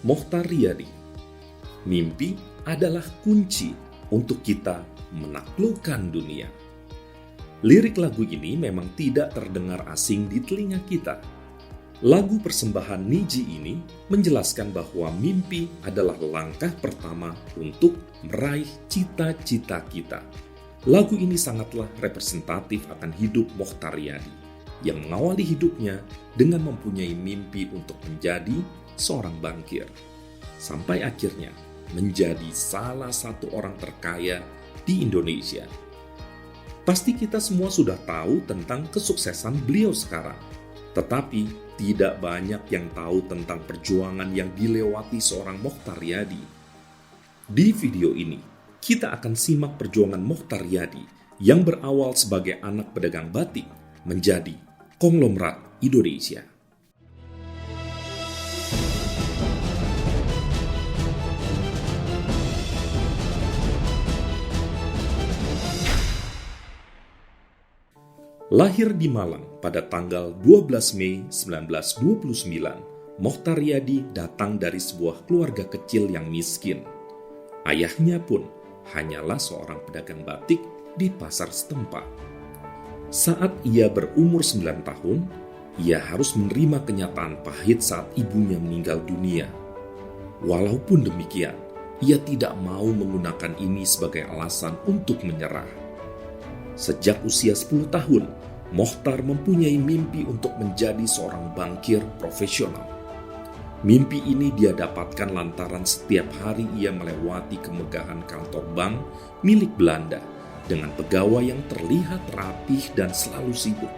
Mochtar Riyadi. Mimpi adalah kunci untuk kita menaklukkan dunia. Lirik lagu ini memang tidak terdengar asing di telinga kita. Lagu persembahan Niji ini menjelaskan bahwa mimpi adalah langkah pertama untuk meraih cita-cita kita. Lagu ini sangatlah representatif akan hidup Mochtar Riyadi yang mengawali hidupnya dengan mempunyai mimpi untuk menjadi seorang bankir. Sampai akhirnya menjadi salah satu orang terkaya di Indonesia. Pasti kita semua sudah tahu tentang kesuksesan beliau sekarang. Tetapi tidak banyak yang tahu tentang perjuangan yang dilewati seorang Mochtar Riyadi. Di video ini, kita akan simak perjuangan Mochtar Riyadi yang berawal sebagai anak pedagang batik menjadi konglomerat Indonesia. Lahir di Malang pada tanggal 12 Mei 1929, Mochtar Riyadi datang dari sebuah keluarga kecil yang miskin. Ayahnya pun hanyalah seorang pedagang batik di pasar setempat. Saat ia berumur 9 tahun, ia harus menerima kenyataan pahit saat ibunya meninggal dunia. Walaupun demikian, ia tidak mau menggunakan ini sebagai alasan untuk menyerah. Sejak usia 10 tahun, Mochtar mempunyai mimpi untuk menjadi seorang bankir profesional. Mimpi ini dia dapatkan lantaran setiap hari ia melewati kemegahan kantor bank milik Belanda dengan pegawai yang terlihat rapih dan selalu sibuk.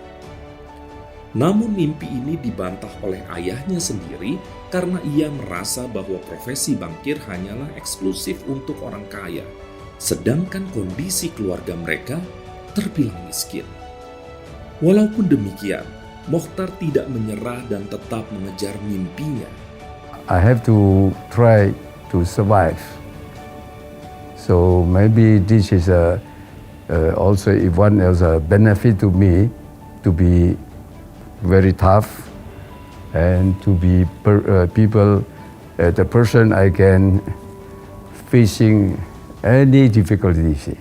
Namun mimpi ini dibantah oleh ayahnya sendiri karena ia merasa bahwa profesi bankir hanyalah eksklusif untuk orang kaya, sedangkan kondisi keluarga mereka terbilang miskin. Walaupun demikian, Mochtar tidak menyerah dan tetap mengejar mimpinya. I have to try to survive. So maybe this is also one as a benefit to me to be very tough and to be people the person I can facing any difficulties.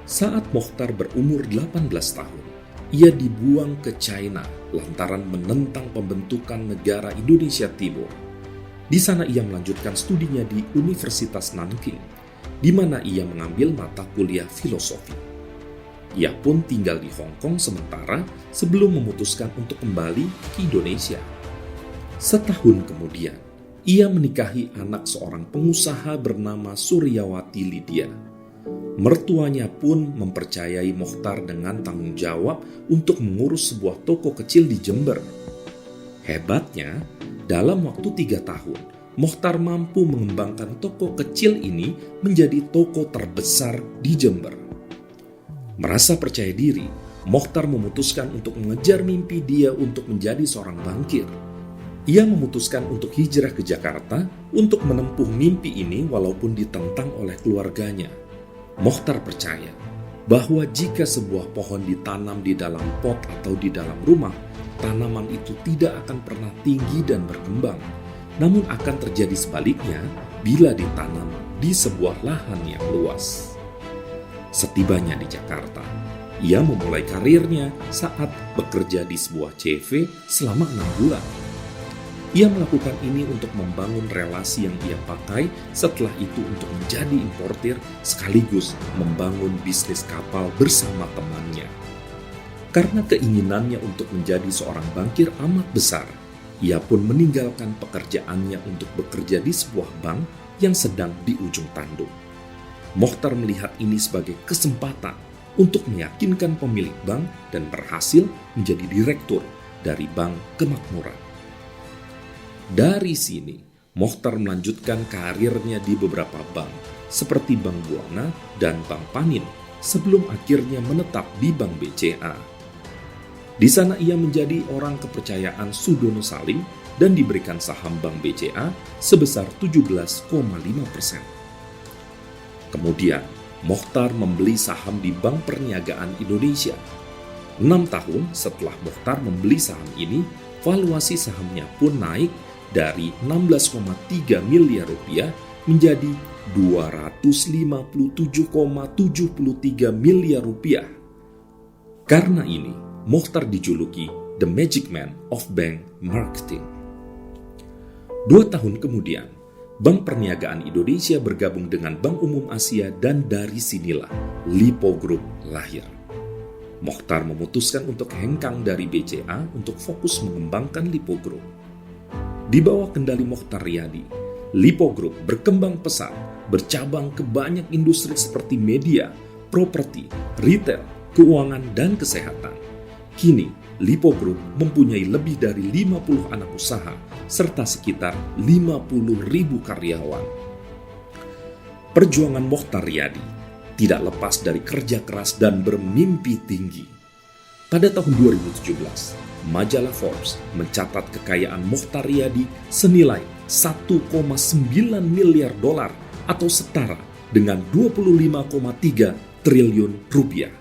Saat Mochtar berumur 18 tahun, ia dibuang ke China lantaran menentang pembentukan negara Indonesia Timur. Di sana ia melanjutkan studinya di Universitas Nanking, di mana ia mengambil mata kuliah filosofi. Ia pun tinggal di Hong Kong sementara sebelum memutuskan untuk kembali ke Indonesia. Setahun kemudian, ia menikahi anak seorang pengusaha bernama Suryawati Lydia. Mertuanya pun mempercayai Mochtar dengan tanggung jawab untuk mengurus sebuah toko kecil di Jember. Hebatnya, dalam waktu 3 tahun, Mochtar mampu mengembangkan toko kecil ini menjadi toko terbesar di Jember. Merasa percaya diri, Mochtar memutuskan untuk mengejar mimpi dia untuk menjadi seorang bankir. Ia memutuskan untuk hijrah ke Jakarta untuk menempuh mimpi ini walaupun ditentang oleh keluarganya. Mochtar percaya bahwa jika sebuah pohon ditanam di dalam pot atau di dalam rumah, tanaman itu tidak akan pernah tinggi dan berkembang, namun akan terjadi sebaliknya bila ditanam di sebuah lahan yang luas. Setibanya di Jakarta, ia memulai karirnya saat bekerja di sebuah CV selama 6 bulan. Ia melakukan ini untuk membangun relasi yang ia pakai, setelah itu untuk menjadi importir sekaligus membangun bisnis kapal bersama temannya. Karena keinginannya untuk menjadi seorang bankir amat besar, ia pun meninggalkan pekerjaannya untuk bekerja di sebuah bank yang sedang di ujung tanduk. Mochtar melihat ini sebagai kesempatan untuk meyakinkan pemilik bank dan berhasil menjadi direktur dari Bank Kemakmuran. Dari sini, Mochtar melanjutkan karirnya di beberapa bank, seperti Bank Buana dan Bank Panin, sebelum akhirnya menetap di Bank BCA. Di sana ia menjadi orang kepercayaan Sudono Salim dan diberikan saham Bank BCA sebesar 17,5%. Kemudian, Mochtar membeli saham di Bank Perniagaan Indonesia. 6 tahun setelah Mochtar membeli saham ini, valuasi sahamnya pun naik dari 16,3 miliar rupiah menjadi 257,73 miliar rupiah. Karena ini, Mokhtar dijuluki The Magic Man of Bank Marketing. 2 tahun kemudian, Bank Perniagaan Indonesia bergabung dengan Bank Umum Asia dan dari sinilah Lipo Group lahir. Mokhtar memutuskan untuk hengkang dari BCA untuk fokus mengembangkan Lipo Group. Di bawah kendali Mokhtar Riyadi, Lipo Group berkembang pesat, bercabang ke banyak industri seperti media, properti, retail, keuangan, dan kesehatan. Kini, Lipo Group mempunyai lebih dari 50 anak usaha serta sekitar 50.000 karyawan. Perjuangan Mokhtar Riyadi tidak lepas dari kerja keras dan bermimpi tinggi. Pada tahun 2017, majalah Forbes mencatat kekayaan Mokhtar Riyadi senilai 1,9 miliar dolar atau setara dengan 25,3 triliun rupiah.